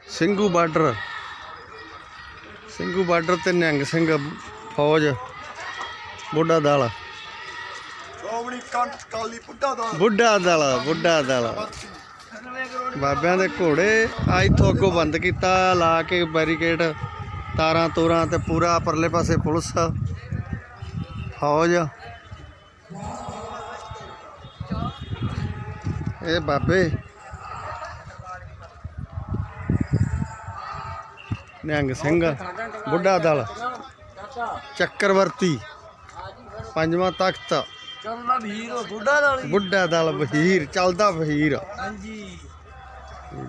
Singhu border ਤੇ ਨਿਹੰਗ ਸਿੰਘ ਫੌਜ ਬੁੱਢਾ ਦਲ ਬੁੱਢਾ ਦਲ ਬਾਬਿਆਂ ਦੇ ਘੋੜੇ ਆ ਇੱਥੋਂ ਅੱਗੋਂ ਬੰਦ ਕੀਤਾ ਲਾ ਕੇ ਬੈਰੀਕੇਡ ਤਾਰਾਂ ਤੂਰਾਂ ਤੇ ਪੂਰਾ ਪਰਲੇ ਪਾਸੇ ਪੁਲਿਸ ਫੌਜ। ਇਹ ਬਾਬੇ ਨਿਹੰਗ ਸਿੰਘ ਬੁੱਢਾ ਦਲ ਚੱਕਰਵਰਤੀ ਪੰਜਵਾਂ ਤਖਤ ਬੁੱਢਾ ਦਲ ਵਹੀਰ ਚੱਲਦਾ ਵਹੀਰ।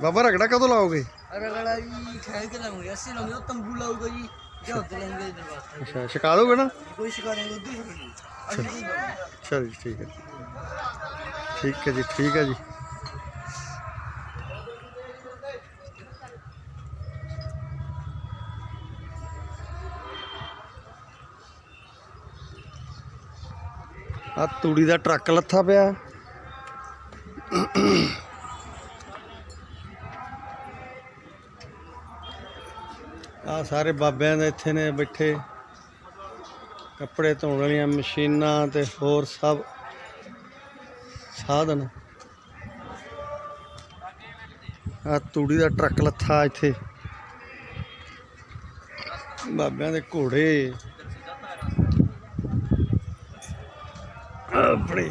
ਬਾਬਾ ਰਗੜਾ ਕਦੋਂ ਲਾਓਗੇ? ਅੱਛਾ ਛਕਾ ਦੋਗੇ ਨਾ? ਅੱਛਾ ਜੀ ਠੀਕ ਹੈ ਜੀ ਠੀਕ ਹੈ ਜੀ। ਆ ਤੂੜੀ ਦਾ ਟਰੱਕ ਲੱਥਾ ਪਿਆ। ਆ ਸਾਰੇ ਬਾਬਿਆਂ ਦੇ ਇੱਥੇ ਨੇ ਬੈਠੇ, ਕੱਪੜੇ ਧੋਣ ਵਾਲੀਆਂ ਮਸ਼ੀਨਾਂ ਤੇ ਹੋਰ ਸਭ ਸਾਧਨ। ਆ ਤੂੜੀ ਦਾ ਟਰੱਕ ਲੱਥਾ ਇੱਥੇ, ਬਾਬਿਆਂ ਦੇ ਘੋੜੇ ਆਪਣੇ।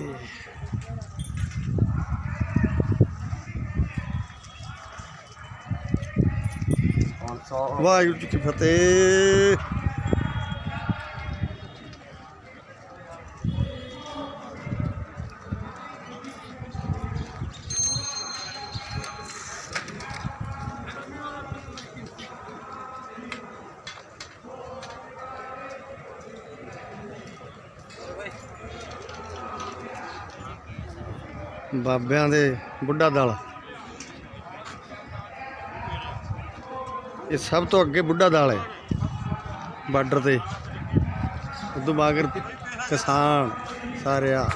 ਵਾਹਿਗੁਰੂ ਜੀ ਕੀ ਫਤਿਹ। ਬਾਬਿਆਂ ਦੇ ਬੁੱਢਾ ਦਲ, ਇਹ ਸਭ ਤੋਂ ਅੱਗੇ ਬੁੱਢਾ ਦਲ ਹੈ ਬਾਰਡਰ ਤੇ। ਉਦੋਂ ਮਗਰ ਕਿਸਾਨ ਸਾਰੇ ਆ।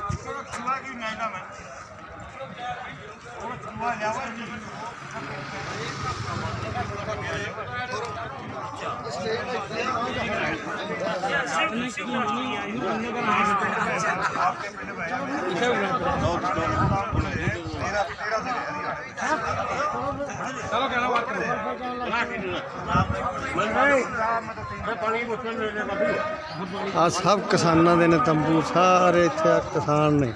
ਆ ਸਭ ਕਿਸਾਨਾਂ ਦੇ ਨੇ ਤੰਬੂ, ਸਾਰੇ ਇੱਥੇ ਕਿਸਾਨ ਨੇ।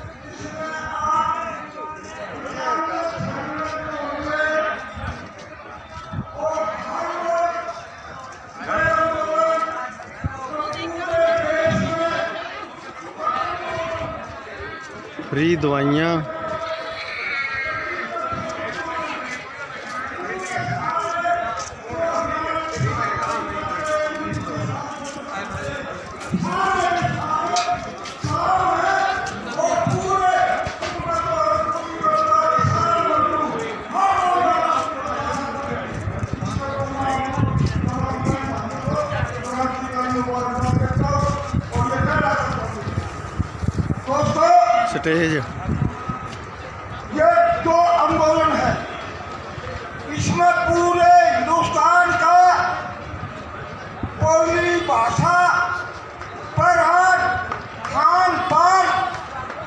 ਫ੍ਰੀ ਦਵਾਈਆਂ, स्टेज। ये जो आंदोलन है इसमें पूरे हिंदुस्तान का बोली भाषा पराग खान पान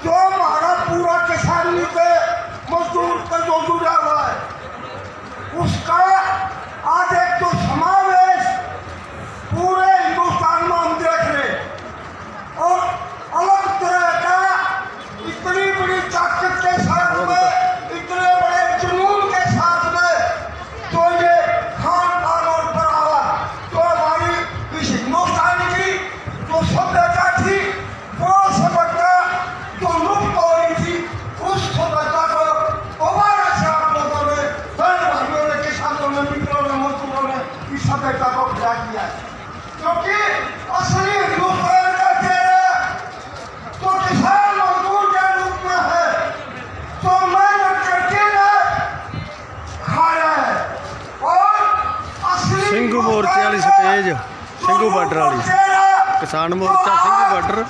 जो हमारा पूरा किसानी के मजदूर का जो जुड़ा हुआ है उसका आज एक तो समावेश पूरे हिंदुस्तान में हम देख रहे और अलग तरह का इतनी बड़ी ताकत के साथ में, इतने बड़े जुनून के साथ में तो ये खान पान और बढ़ावा तो हमारी इस हिंदुस्तान की जो सभ्यता थी वो सभ्यता जो लुप्त हो रही थी उस सभ्यता को दोबारा से आप लोगों ने, बहन भाइयों ने, किसानों ने, मित्रों ने, मजदूरों ने इस सभ्यता को खड़ा किया है। क्योंकि असली हिंदुस्तान का चेहरा तो किसान मजदूर के रूप में है, तो मेहनत करके खा रहा है। और असली ਸਿੰਘੂ ਮੋਰਚੇ ਵਾਲੀ ਸਟੇਜ, ਸਿੰਘੂ ਬਾਰਡਰ ਵਾਲੀ, ਕਿਸਾਨ ਮੋਰਚਾ ਸਿੰਘੂ ਬਾਰਡਰ